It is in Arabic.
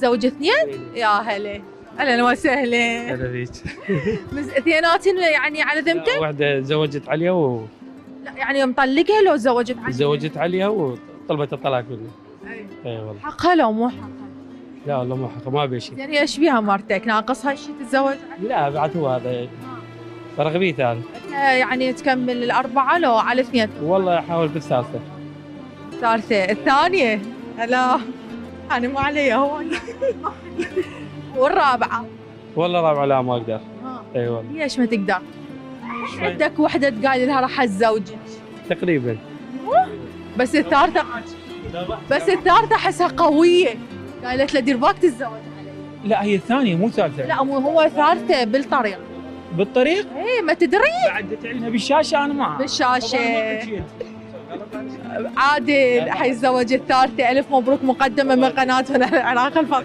زوج اثنين؟ يا هلا اهلا وسهلا. هلا فيك. اثنيناتن يعني على ذمتك؟ واحدة تزوجت عليها لا يعني مطلقها لو تزوجت عليها؟ وتزوجت عليها وطلبت الطلاق مني. اي والله. حقها لو مو حقها؟ لا والله مو حق، ما ابي شيء. زين هي ايش بيها مرتك؟ ناقصها شيء تتزوج عليه؟ لا بعد هو هذا رغبيته هذا. يعني تكمل الأربعة لو على اثنين؟ والله احاول بالثالثة. الثالثة، الثانية؟ لا أنا ما علي هو. والرابعة؟ والله رابعة لا ما اقدر. اي والله. ليش ما تقدر؟ عندك وحدة تقال لها راح اتزوجك تقريبا. بس الثالثة احسها قوية، قالت له دير بالك تتزوج علي. لا هي الثانية مو ثالثة. لا مو هو ثالثة بالطريق. بالطريق؟ ايه ما تدري؟ بعد تعلنها بالشاشة أنا ما بالشاشة. عادل حيتزوج الثالثة، ألف مبروك مقدمة من قناتنا العراق الفضائية.